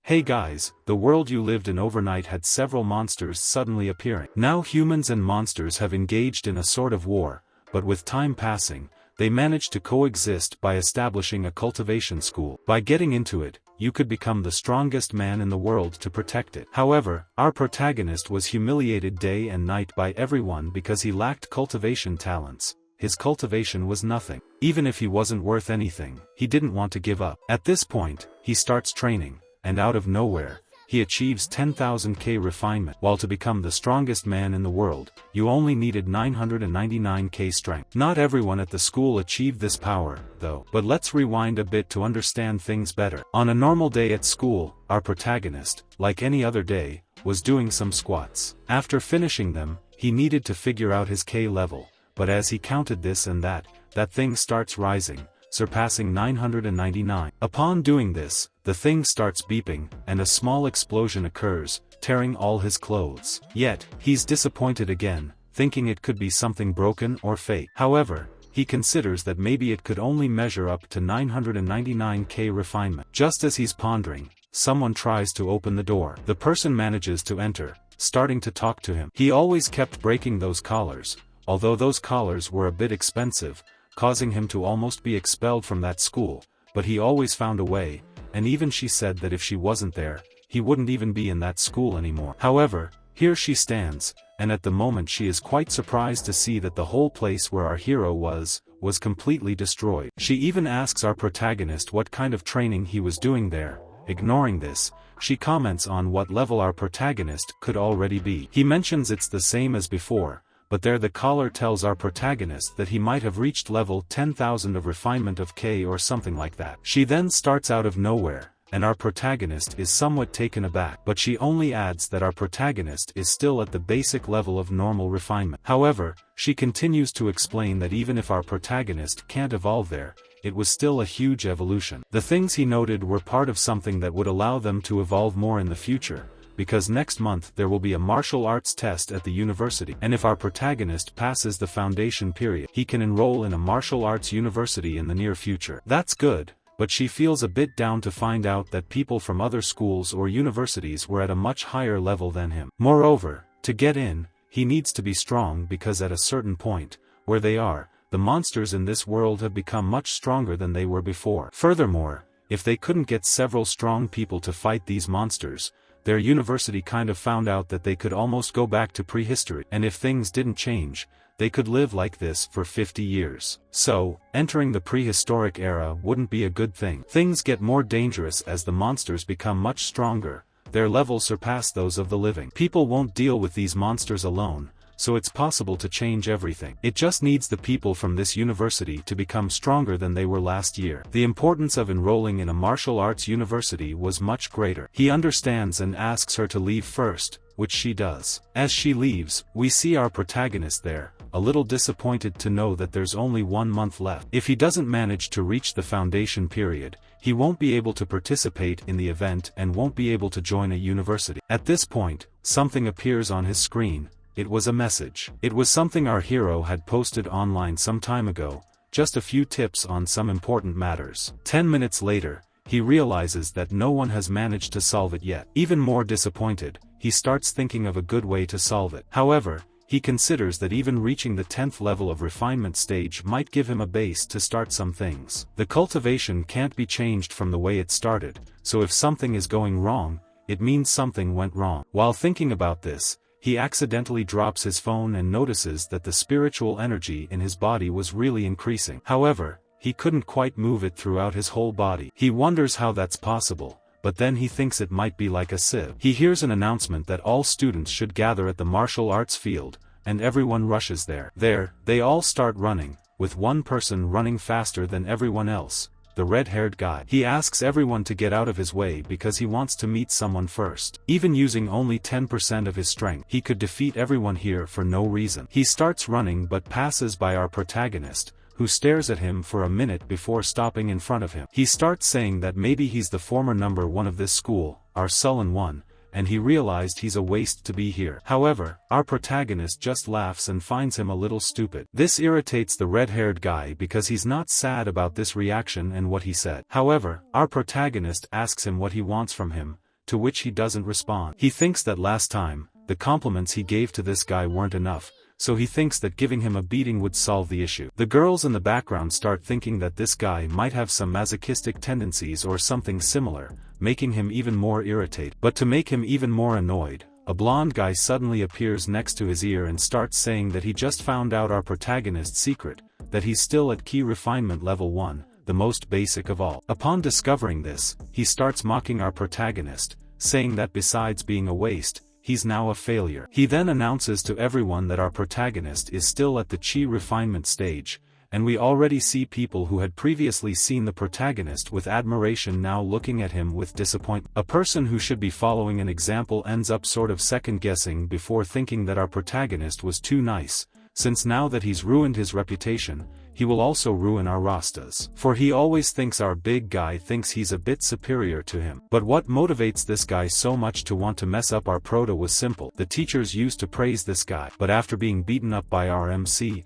Hey guys, the world you lived in overnight had several monsters suddenly appearing. Now humans and monsters have engaged in a sort of war, but with time passing, they managed to coexist by establishing a cultivation school. By getting into it, you could become the strongest man in the world to protect it. However, our protagonist was humiliated day and night by everyone because he lacked cultivation talents. His cultivation was nothing. Even if he wasn't worth anything, he didn't want to give up. At this point, he starts training, and out of nowhere, he achieves 10,000k refinement. While to become the strongest man in the world, you only needed 999k strength. Not everyone at the school achieved this power, though. But let's rewind a bit to understand things better. On a normal day at school, our protagonist, like any other day, was doing some squats. After finishing them, he needed to figure out his K level, but as he counted this and that thing starts rising, surpassing 999. Upon doing this, the thing starts beeping, and a small explosion occurs, tearing all his clothes. Yet, he's disappointed again, thinking it could be something broken or fake. However, he considers that maybe it could only measure up to 999k refinement. Just as he's pondering, someone tries to open the door. The person manages to enter, starting to talk to him. He always kept breaking those collars, although those collars were a bit expensive, causing him to almost be expelled from that school, but he always found a way, and even she said that if she wasn't there, he wouldn't even be in that school anymore. However, here she stands, and at the moment she is quite surprised to see that the whole place where our hero was completely destroyed. She even asks our protagonist what kind of training he was doing there. Ignoring this, she comments on what level our protagonist could already be. He mentions it's the same as before, but there the collar tells our protagonist that he might have reached level 10,000 of refinement of K or something like that. She then starts out of nowhere, and our protagonist is somewhat taken aback, but she only adds that our protagonist is still at the basic level of normal refinement. However, she continues to explain that even if our protagonist can't evolve there, it was still a huge evolution. The things he noted were part of something that would allow them to evolve more in the future, because next month there will be a martial arts test at the university, and if our protagonist passes the foundation period, he can enroll in a martial arts university in the near future. That's good, but she feels a bit down to find out that people from other schools or universities were at a much higher level than him. Moreover, to get in, he needs to be strong because at a certain point, where they are, the monsters in this world have become much stronger than they were before. Furthermore, if they couldn't get several strong people to fight these monsters, their university kind of found out that they could almost go back to prehistory, and if things didn't change, they could live like this for 50 years. So, entering the prehistoric era wouldn't be a good thing. Things get more dangerous as the monsters become much stronger, their levels surpass those of the living. People won't deal with these monsters alone, so it's possible to change everything. It just needs the people from this university to become stronger than they were last year. The importance of enrolling in a martial arts university was much greater. He understands and asks her to leave first, which she does. As she leaves, we see our protagonist there, a little disappointed to know that there's only 1 month left. If he doesn't manage to reach the foundation period, he won't be able to participate in the event and won't be able to join a university. At this point, something appears on his screen. It was a message. It was something our hero had posted online some time ago, just a few tips on some important matters. 10 minutes later, he realizes that no one has managed to solve it yet. Even more disappointed, he starts thinking of a good way to solve it. However, he considers that even reaching the 10th level of refinement stage might give him a base to start some things. The cultivation can't be changed from the way it started, so if something is going wrong, it means something went wrong. While thinking about this, he accidentally drops his phone and notices that the spiritual energy in his body was really increasing. However, he couldn't quite move it throughout his whole body. He wonders how that's possible, but then he thinks it might be like a sieve. He hears an announcement that all students should gather at the martial arts field, and everyone rushes there. There, they all start running, with one person running faster than everyone else, the red-haired guy. He asks everyone to get out of his way because he wants to meet someone first. Even using only 10% of his strength, he could defeat everyone here for no reason. He starts running but passes by our protagonist, who stares at him for a minute before stopping in front of him. He starts saying that maybe he's the former number 1 of this school, our sullen one, and he realized he's a waste to be here. However, our protagonist just laughs and finds him a little stupid. This irritates the red-haired guy because he's not sad about this reaction and what he said. However, our protagonist asks him what he wants from him, to which he doesn't respond. He thinks that last time, the compliments he gave to this guy weren't enough, so he thinks that giving him a beating would solve the issue. The girls in the background start thinking that this guy might have some masochistic tendencies or something similar, making him even more irritated. But to make him even more annoyed, a blonde guy suddenly appears next to his ear and starts saying that he just found out our protagonist's secret, that he's still at key refinement level 1, the most basic of all. Upon discovering this, he starts mocking our protagonist, saying that besides being a waste, he's now a failure. He then announces to everyone that our protagonist is still at the chi refinement stage, and we already see people who had previously seen the protagonist with admiration now looking at him with disappointment. A person who should be following an example ends up sort of second-guessing before thinking that our protagonist was too nice, since now that he's ruined his reputation, he will also ruin our Rastas. For he always thinks our big guy thinks he's a bit superior to him. But what motivates this guy so much to want to mess up our proto was simple. The teachers used to praise this guy, but after being beaten up by our MC,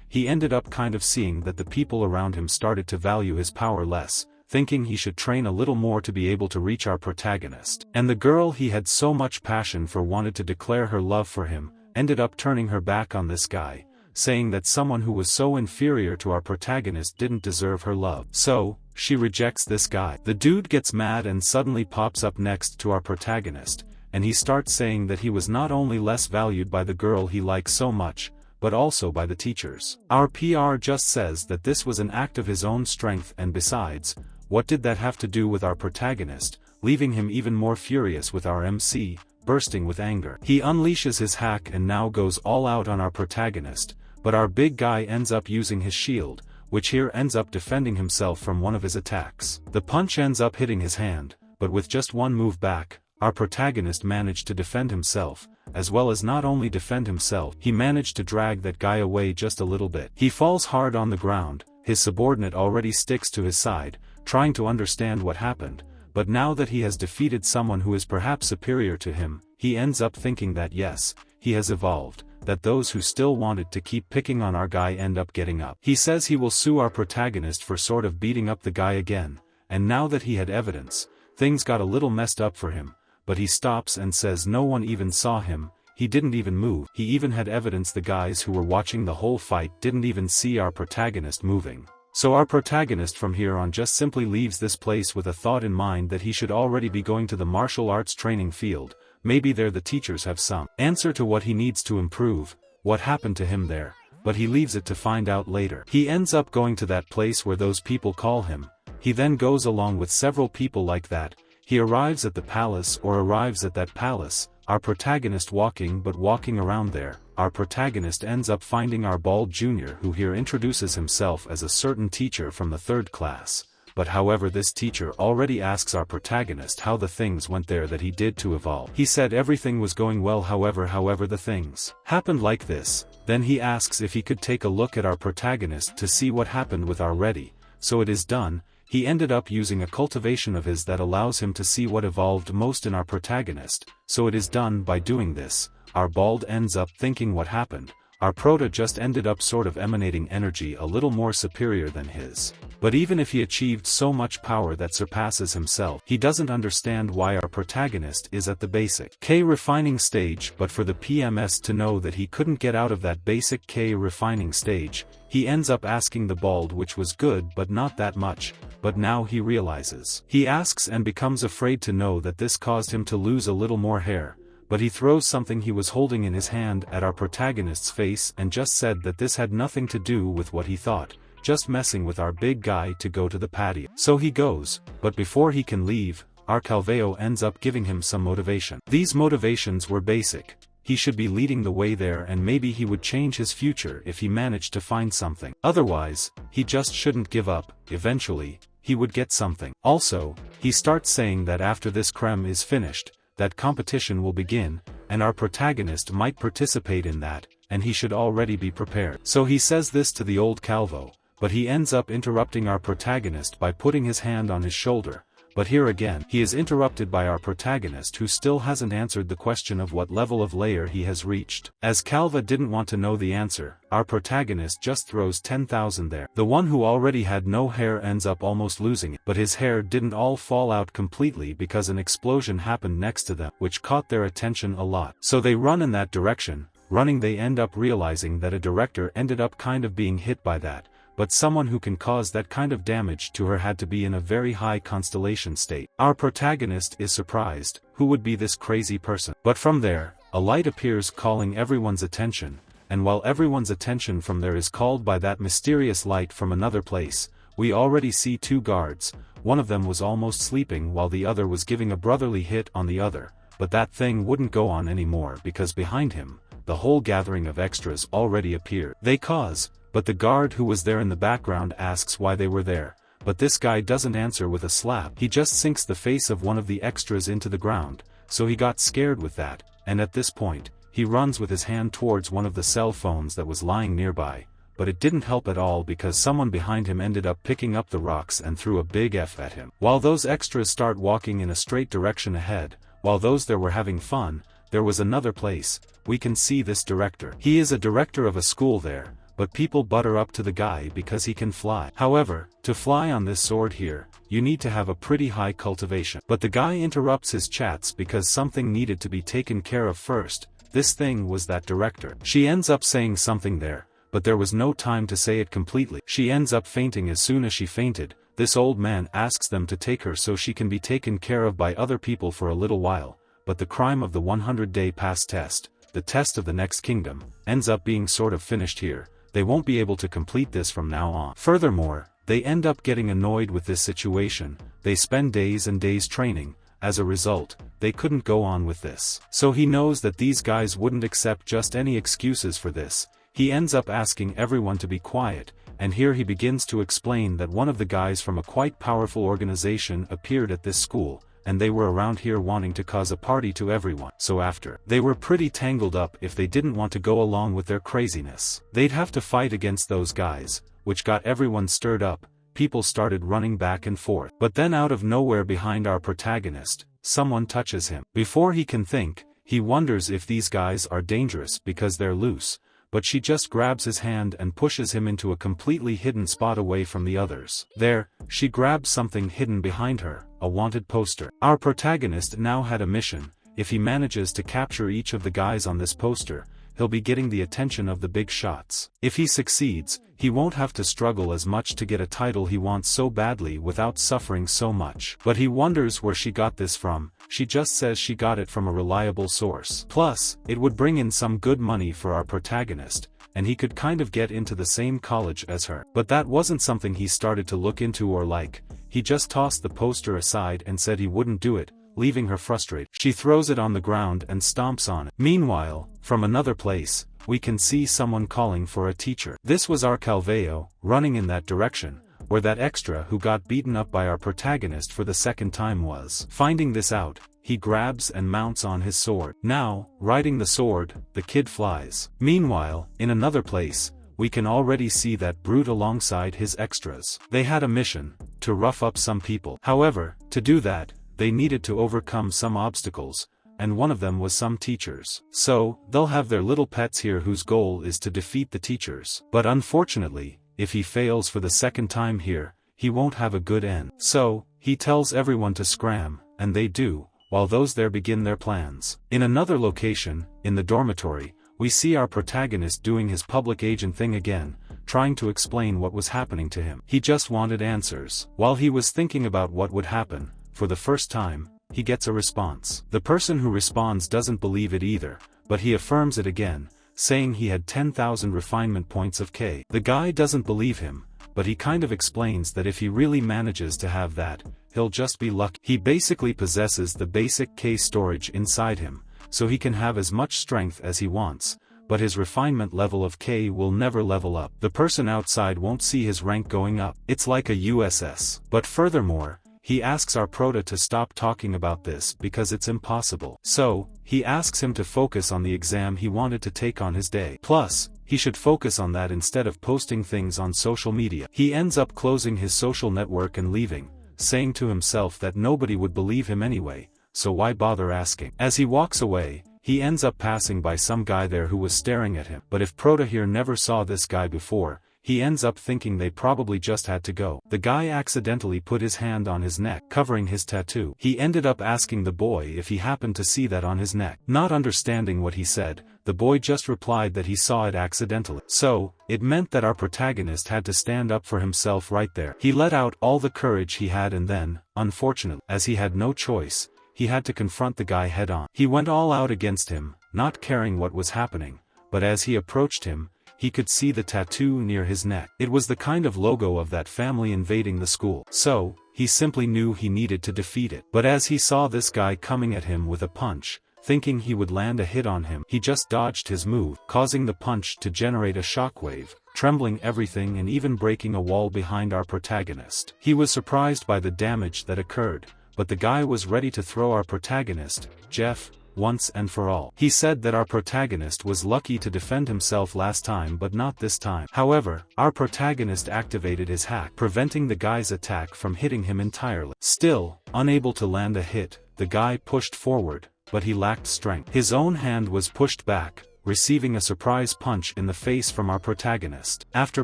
he ended up kind of seeing that the people around him started to value his power less, thinking he should train a little more to be able to reach our protagonist. And the girl he had so much passion for wanted to declare her love for him, ended up turning her back on this guy, saying that someone who was so inferior to our protagonist didn't deserve her love. So, she rejects this guy. The dude gets mad and suddenly pops up next to our protagonist, and he starts saying that he was not only less valued by the girl he likes so much, but also by the teachers. Our PR just says that this was an act of his own strength, and besides, what did that have to do with our protagonist, leaving him even more furious with our MC, bursting with anger. He unleashes his hack and now goes all out on our protagonist, but our big guy ends up using his shield, which here ends up defending himself from one of his attacks. The punch ends up hitting his hand, but with just one move back, our protagonist managed to defend himself, as well as not only defend himself, he managed to drag that guy away just a little bit. He falls hard on the ground, his subordinate already sticks to his side, trying to understand what happened, but now that he has defeated someone who is perhaps superior to him, he ends up thinking that yes, he has evolved, that those who still wanted to keep picking on our guy end up getting up. He says he will sue our protagonist for sort of beating up the guy again, and now that he had evidence, things got a little messed up for him, but he stops and says no one even saw him, he didn't even move. He even had evidence the guys who were watching the whole fight didn't even see our protagonist moving. So our protagonist from here on just simply leaves this place with a thought in mind that he should already be going to the martial arts training field. Maybe there the teachers have some answer to what he needs to improve, what happened to him there, but he leaves it to find out later. He ends up going to that place where those people call him. He then goes along with several people like that. He arrives at the palace or arrives at that palace, our protagonist walking around there. Our protagonist ends up finding our bald junior who here introduces himself as a certain teacher from the 3rd class. But however this teacher already asks our protagonist how the things went there that he did to evolve. He said everything was going well, however the things happened like this. Then he asks if he could take a look at our protagonist to see what happened with our ready. So it is done. He ended up using a cultivation of his that allows him to see what evolved most in our protagonist. So it is done. By doing this, our bald ends up thinking what happened. Our prota just ended up sort of emanating energy a little more superior than his. But even if he achieved so much power that surpasses himself, he doesn't understand why our protagonist is at the basic K refining stage. But for the PMS to know that he couldn't get out of that basic K refining stage, he ends up asking the bald, which was good but not that much. But now he realizes. He asks and becomes afraid to know that this caused him to lose a little more hair. But he throws something he was holding in his hand at our protagonist's face and just said that this had nothing to do with what he thought, just messing with our big guy to go to the patio. So he goes, but before he can leave, our Calveo ends up giving him some motivation. These motivations were basic. He should be leading the way there, and maybe he would change his future if he managed to find something. Otherwise, he just shouldn't give up. Eventually, he would get something. Also, he starts saying that after this creme is finished, that competition will begin, and our protagonist might participate in that, and he should already be prepared. So he says this to the old Calvo, but he ends up interrupting our protagonist by putting his hand on his shoulder, But here again, he is interrupted by our protagonist who still hasn't answered the question of what level of layer he has reached. As Calva didn't want to know the answer, our protagonist just throws 10,000 there. The one who already had no hair ends up almost losing it, but his hair didn't all fall out completely because an explosion happened next to them, which caught their attention a lot. So they run in that direction. Running, they end up realizing that a director ended up kind of being hit by that. But someone who can cause that kind of damage to her had to be in a very high constellation state. Our protagonist is surprised, who would be this crazy person? But from there, a light appears calling everyone's attention, and while everyone's attention from there is called by that mysterious light from another place, we already see two guards. One of them was almost sleeping while the other was giving a brotherly hit on the other, but that thing wouldn't go on anymore because behind him, the whole gathering of extras already appeared. They cause. But the guard who was there in the background asks why they were there, but this guy doesn't answer with a slap. He just sinks the face of one of the extras into the ground, so he got scared with that, and at this point, he runs with his hand towards one of the cell phones that was lying nearby, but it didn't help at all because someone behind him ended up picking up the rocks and threw a big F at him. While those extras start walking in a straight direction ahead, while those there were having fun, there was another place. We can see this director. He is a director of a school there. But people butter up to the guy because he can fly. However, to fly on this sword here, you need to have a pretty high cultivation. But the guy interrupts his chats because something needed to be taken care of first. This thing was that director. She ends up saying something there, but there was no time to say it completely. She ends up fainting. As soon as she fainted, this old man asks them to take her so she can be taken care of by other people for a little while. But the crime of the 100-day pass test, the test of the next kingdom, ends up being sort of finished here. They won't be able to complete this from now on. Furthermore, they end up getting annoyed with this situation. They spend days and days training. As a result, they couldn't go on with this. So he knows that these guys wouldn't accept just any excuses for this. He ends up asking everyone to be quiet, and here he begins to explain that one of the guys from a quite powerful organization appeared at this school, and they were around here wanting to cause a party to everyone. So after, they were pretty tangled up. If they didn't want to go along with their craziness, they'd have to fight against those guys, which got everyone stirred up. People started running back and forth. But then out of nowhere behind our protagonist, someone touches him. Before he can think, he wonders if these guys are dangerous because they're loose. But she just grabs his hand and pushes him into a completely hidden spot away from the others. There, she grabs something hidden behind her, a wanted poster. Our protagonist now had a mission. If he manages to capture each of the guys on this poster, he'll be getting the attention of the big shots. If he succeeds, he won't have to struggle as much to get a title he wants so badly without suffering so much. But he wonders where she got this from. She just says she got it from a reliable source. Plus, it would bring in some good money for our protagonist, and he could kind of get into the same college as her. But that wasn't something he started to look into or like. He just tossed the poster aside and said he wouldn't do it, leaving her frustrated. She throws it on the ground and stomps on it. Meanwhile, from another place, we can see someone calling for a teacher. This was our Calveo, running in that direction, where that extra who got beaten up by our protagonist for the second time was. Finding this out, he grabs and mounts on his sword. Now, riding the sword, the kid flies. Meanwhile, in another place, we can already see that brute alongside his extras. They had a mission, to rough up some people. However, to do that, they needed to overcome some obstacles, and one of them was some teachers. So, they'll have their little pets here whose goal is to defeat the teachers. But unfortunately, if he fails for the second time here, he won't have a good end. So, he tells everyone to scram, and they do, while those there begin their plans. In another location, in the dormitory, we see our protagonist doing his public agent thing again, trying to explain what was happening to him. He just wanted answers. While he was thinking about what would happen, for the first time, he gets a response. The person who responds doesn't believe it either, but he affirms it again, saying he had 10,000 refinement points of K. The guy doesn't believe him, but he kind of explains that if he really manages to have that, he'll just be lucky. He basically possesses the basic K storage inside him, so he can have as much strength as he wants, but his refinement level of K will never level up. The person outside won't see his rank going up. It's like a USS. But furthermore, he asks our prota to stop talking about this because it's impossible. So, he asks him to focus on the exam he wanted to take on his day. Plus, he should focus on that instead of posting things on social media. He ends up closing his social network and leaving, saying to himself that nobody would believe him anyway, so why bother asking? As he walks away, he ends up passing by some guy there who was staring at him. But if Proto here never saw this guy before, he ends up thinking they probably just had to go. The guy accidentally put his hand on his neck, covering his tattoo. He ended up asking the boy if he happened to see that on his neck. Not understanding what he said, the boy just replied that he saw it accidentally. So, it meant that our protagonist had to stand up for himself right there. He let out all the courage he had and then, unfortunately, as he had no choice, he had to confront the guy head-on. He went all out against him, not caring what was happening, but as he approached him, he could see the tattoo near his neck. It was the kind of logo of that family invading the school. So, he simply knew he needed to defeat it. But as he saw this guy coming at him with a punch, thinking he would land a hit on him, he just dodged his move, causing the punch to generate a shockwave, trembling everything and even breaking a wall behind our protagonist. He was surprised by the damage that occurred, but the guy was ready to throw our protagonist, Jeff, once and for all. He said that our protagonist was lucky to defend himself last time but not this time. However, our protagonist activated his hack, preventing the guy's attack from hitting him entirely. Still, unable to land a hit, the guy pushed forward, but he lacked strength. His own hand was pushed back, receiving a surprise punch in the face from our protagonist. After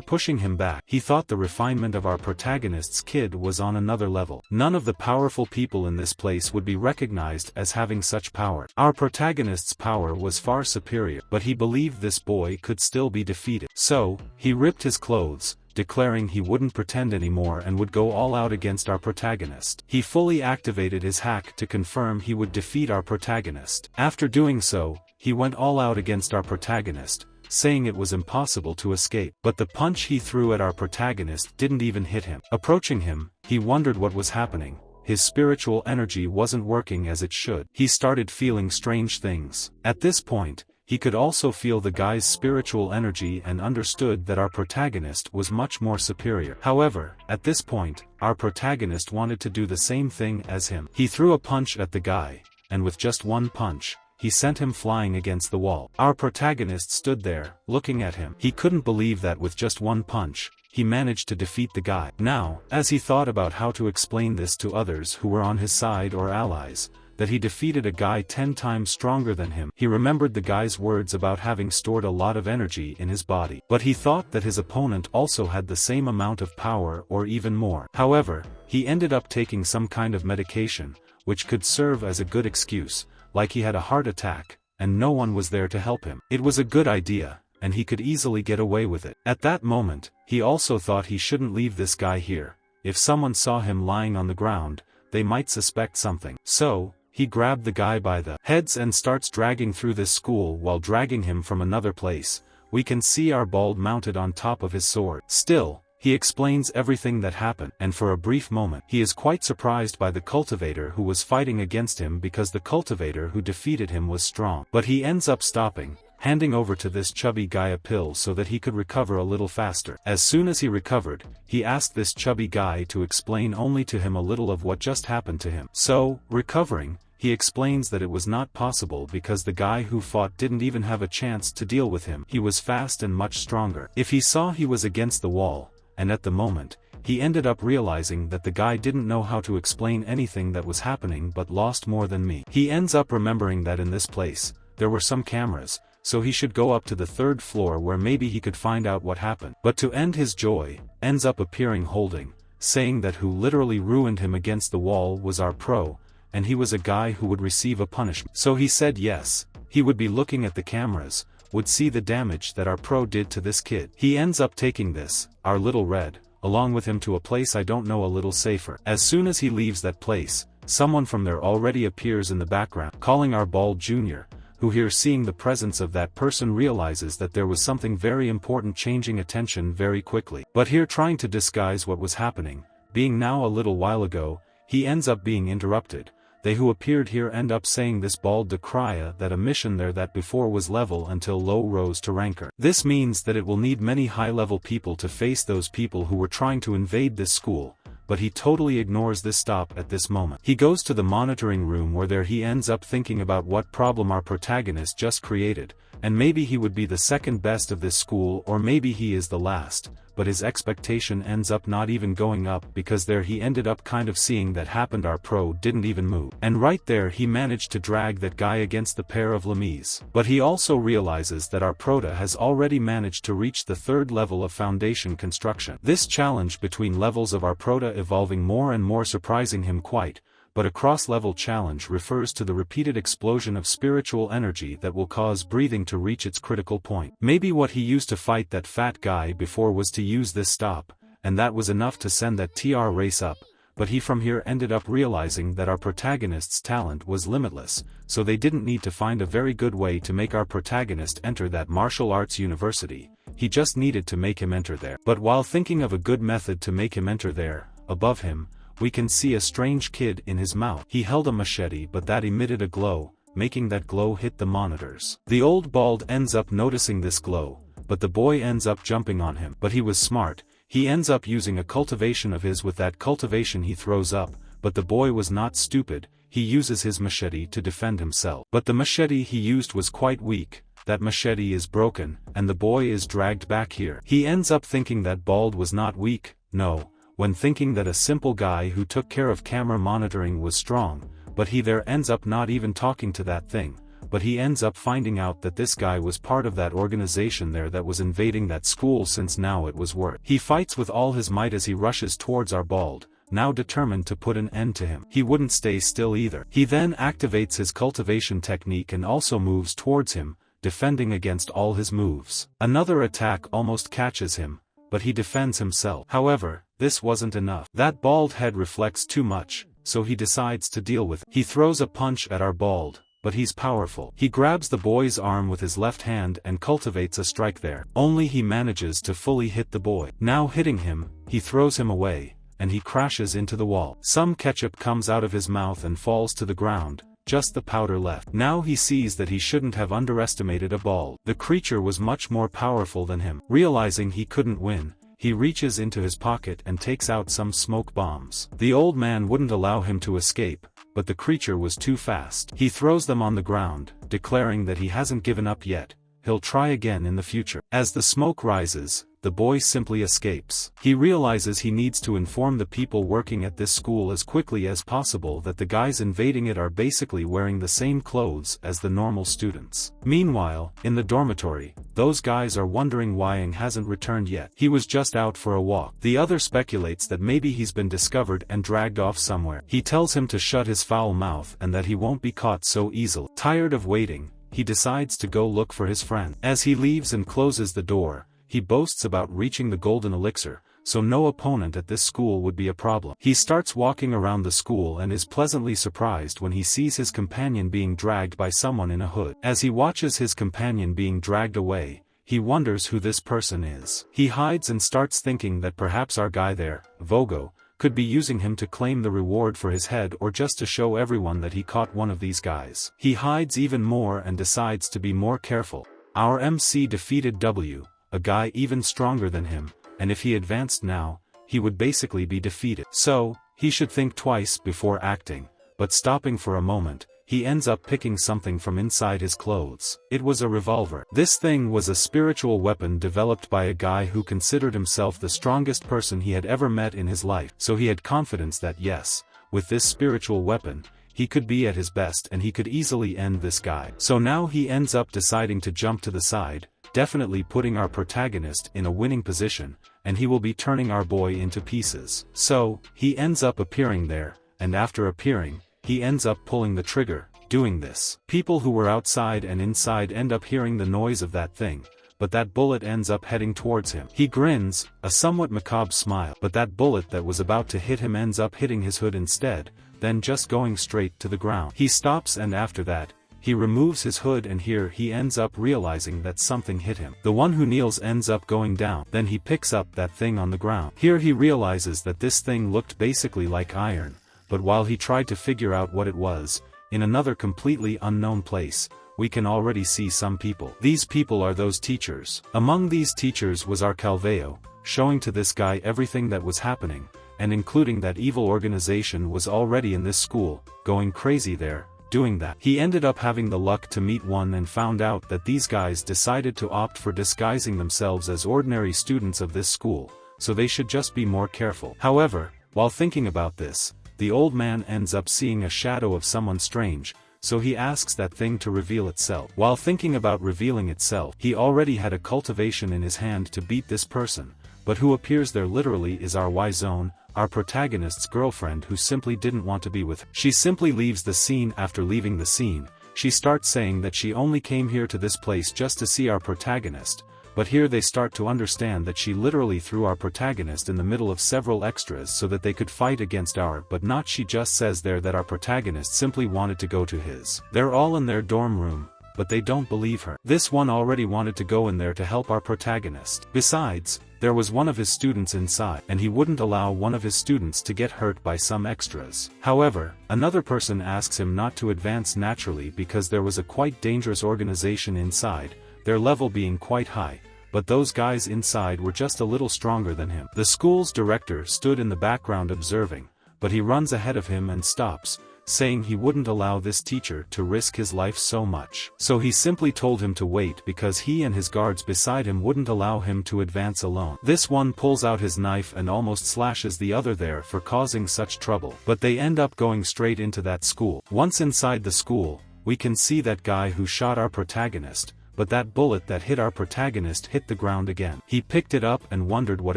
pushing him back, he thought the refinement of our protagonist's kid was on another level. None of the powerful people in this place would be recognized as having such power. Our protagonist's power was far superior, but he believed this boy could still be defeated. So, he ripped his clothes, declaring he wouldn't pretend anymore and would go all out against our protagonist. He fully activated his hack to confirm he would defeat our protagonist. After doing so, he went all out against our protagonist, saying it was impossible to escape. But the punch he threw at our protagonist didn't even hit him. Approaching him, he wondered what was happening. His spiritual energy wasn't working as it should. He started feeling strange things. At this point, he could also feel the guy's spiritual energy and understood that our protagonist was much more superior. However, at this point, our protagonist wanted to do the same thing as him. He threw a punch at the guy, and with just one punch, he sent him flying against the wall. Our protagonist stood there, looking at him. He couldn't believe that with just one punch, he managed to defeat the guy. Now, as he thought about how to explain this to others who were on his side or allies, that he defeated a guy 10 times stronger than him, he remembered the guy's words about having stored a lot of energy in his body. But he thought that his opponent also had the same amount of power or even more. However, he ended up taking some kind of medication, which could serve as a good excuse, like he had a heart attack, and no one was there to help him. It was a good idea, and he could easily get away with it. At that moment, he also thought he shouldn't leave this guy here. If someone saw him lying on the ground, they might suspect something. So, he grabbed the guy by the heads and starts dragging through this school. While dragging him from another place, we can see our bald mounted on top of his sword. Still, he explains everything that happened, and for a brief moment, he is quite surprised by the cultivator who was fighting against him because the cultivator who defeated him was strong. But he ends up stopping, handing over to this chubby guy a pill so that he could recover a little faster. As soon as he recovered, he asked this chubby guy to explain only to him a little of what just happened to him. So, recovering, he explains that it was not possible because the guy who fought didn't even have a chance to deal with him. He was fast and much stronger. If he saw he was against the wall, and at the moment, he ended up realizing that the guy didn't know how to explain anything that was happening but lost more than me. He ends up remembering that in this place, there were some cameras, so he should go up to the 3rd floor where maybe he could find out what happened. But to end his joy, ends up appearing holding, saying that who literally ruined him against the wall was our pro, and he was a guy who would receive a punishment. So he said yes, he would be looking at the cameras, would see the damage that our pro did to this kid. He ends up taking this, our little red, along with him to a place I don't know a little safer. As soon as he leaves that place, someone from there already appears in the background, calling our bald junior, who here seeing the presence of that person realizes that there was something very important changing attention very quickly. But here trying to disguise what was happening, being now a little while ago, he ends up being interrupted. They who appeared here end up saying this bald Dekraya that a mission there that before was level until low rose to ranker. This means that it will need many high-level people to face those people who were trying to invade this school, but he totally ignores this stop at this moment. He goes to the monitoring room where there he ends up thinking about what problem our protagonist just created, and maybe he would be the second best of this school, or maybe he is the last, but his expectation ends up not even going up, because there he ended up kind of seeing that happened. Our pro didn't even move, and right there he managed to drag that guy against the pair of lames. But he also realizes that our prota has already managed to reach the third level of foundation construction. This challenge between levels of our prota evolving more and more surprising him quite, but a cross-level challenge refers to the repeated explosion of spiritual energy that will cause breathing to reach its critical point. Maybe what he used to fight that fat guy before was to use this stop, and that was enough to send that TR race up, but he from here ended up realizing that our protagonist's talent was limitless, so they didn't need to find a very good way to make our protagonist enter that martial arts university, he just needed to make him enter there. But while thinking of a good method to make him enter there, above him, we can see a strange kid in his mouth. He held a machete, but that emitted a glow, making that glow hit the monitors. The old bald ends up noticing this glow, but the boy ends up jumping on him. But he was smart, he ends up using a cultivation of his. With that cultivation he throws up, but the boy was not stupid, he uses his machete to defend himself. But the machete he used was quite weak, that machete is broken, and the boy is dragged back here. He ends up thinking that bald was not weak, no, when thinking that a simple guy who took care of camera monitoring was strong, but he there ends up not even talking to that thing, but he ends up finding out that this guy was part of that organization there that was invading that school, since now it was worth. He fights with all his might as he rushes towards our bald, now determined to put an end to him. He wouldn't stay still either. He then activates his cultivation technique and also moves towards him, defending against all his moves. Another attack almost catches him, but he defends himself. However, this wasn't enough. That bald head reflects too much, so he decides to deal with it. He throws a punch at our bald, but he's powerful. He grabs the boy's arm with his left hand and cultivates a strike there. Only he manages to fully hit the boy. Now hitting him, he throws him away, and he crashes into the wall. Some ketchup comes out of his mouth and falls to the ground, just the powder left. Now he sees that he shouldn't have underestimated a bald. The creature was much more powerful than him. Realizing he couldn't win, he reaches into his pocket and takes out some smoke bombs. The old man wouldn't allow him to escape, but the creature was too fast. He throws them on the ground, declaring that he hasn't given up yet, he'll try again in the future. As the smoke rises, the boy simply escapes. He realizes he needs to inform the people working at this school as quickly as possible that the guys invading it are basically wearing the same clothes as the normal students. Meanwhile, in the dormitory, those guys are wondering why Ceng hasn't returned yet. He was just out for a walk. The other speculates that maybe he's been discovered and dragged off somewhere. He tells him to shut his foul mouth and that he won't be caught so easily. Tired of waiting, he decides to go look for his friend. As he leaves and closes the door, he boasts about reaching the golden elixir, so no opponent at this school would be a problem. He starts walking around the school and is pleasantly surprised when he sees his companion being dragged by someone in a hood. As he watches his companion being dragged away, he wonders who this person is. He hides and starts thinking that perhaps our guy there, Vogo, could be using him to claim the reward for his head, or just to show everyone that he caught one of these guys. He hides even more and decides to be more careful. Our MC defeated W, a guy even stronger than him, and if he advanced now, he would basically be defeated. So, he should think twice before acting, but stopping for a moment, he ends up picking something from inside his clothes. It was a revolver. This thing was a spiritual weapon developed by a guy who considered himself the strongest person he had ever met in his life, so he had confidence that yes, with this spiritual weapon, he could be at his best and he could easily end this guy. So now he ends up deciding to jump to the side, definitely putting our protagonist in a winning position, and he will be turning our boy into pieces. So, he ends up appearing there, and after appearing, he ends up pulling the trigger, doing this. People who were outside and inside end up hearing the noise of that thing, but that bullet ends up heading towards him. He grins, a somewhat macabre smile, but that bullet that was about to hit him ends up hitting his hood instead, then just going straight to the ground. He stops, and after that, he removes his hood, and here he ends up realizing that something hit him. The one who kneels ends up going down. Then he picks up that thing on the ground. Here he realizes that this thing looked basically like iron, but while he tried to figure out what it was, in another completely unknown place, we can already see some people. These people are those teachers. Among these teachers was our Calveo, showing to this guy everything that was happening, and including that evil organization was already in this school, going crazy there, doing that. He ended up having the luck to meet one and found out that these guys decided to opt for disguising themselves as ordinary students of this school, so they should just be more careful. However, while thinking about this, the old man ends up seeing a shadow of someone strange, so he asks that thing to reveal itself. While thinking about revealing itself, he already had a cultivation in his hand to beat this person, but who appears there literally is our Y-Zone, our protagonist's girlfriend, who simply didn't want to be with her. She simply leaves the scene. After leaving the scene, she starts saying that she only came here to this place just to see our protagonist, but here they start to understand that she literally threw our protagonist in the middle of several extras so that they could fight against our, but not. She just says there that our protagonist simply wanted to go to his. They're all in their dorm room, but they don't believe her. This one already wanted to go in there to help our protagonist. Besides, there was one of his students inside, and he wouldn't allow one of his students to get hurt by some extras. However, another person asks him not to advance naturally because there was a quite dangerous organization inside, their level being quite high, but those guys inside were just a little stronger than him. The school's director stood in the background observing, but he runs ahead of him and stops, saying he wouldn't allow this teacher to risk his life so much. So he simply told him to wait because he and his guards beside him wouldn't allow him to advance alone. This one pulls out his knife and almost slashes the other there for causing such trouble. But they end up going straight into that school. Once inside the school, we can see that guy who shot our protagonist, but that bullet that hit our protagonist hit the ground again. He picked it up and wondered what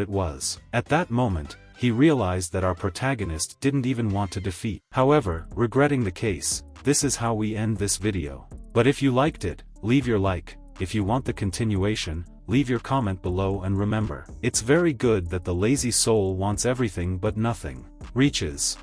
it was. At that moment, he realized that our protagonist didn't even want to defeat. However, regretting the case, this is how we end this video. But if you liked it, leave your like. If you want the continuation, leave your comment below, and remember, it's very good that the lazy soul wants everything but nothing reaches.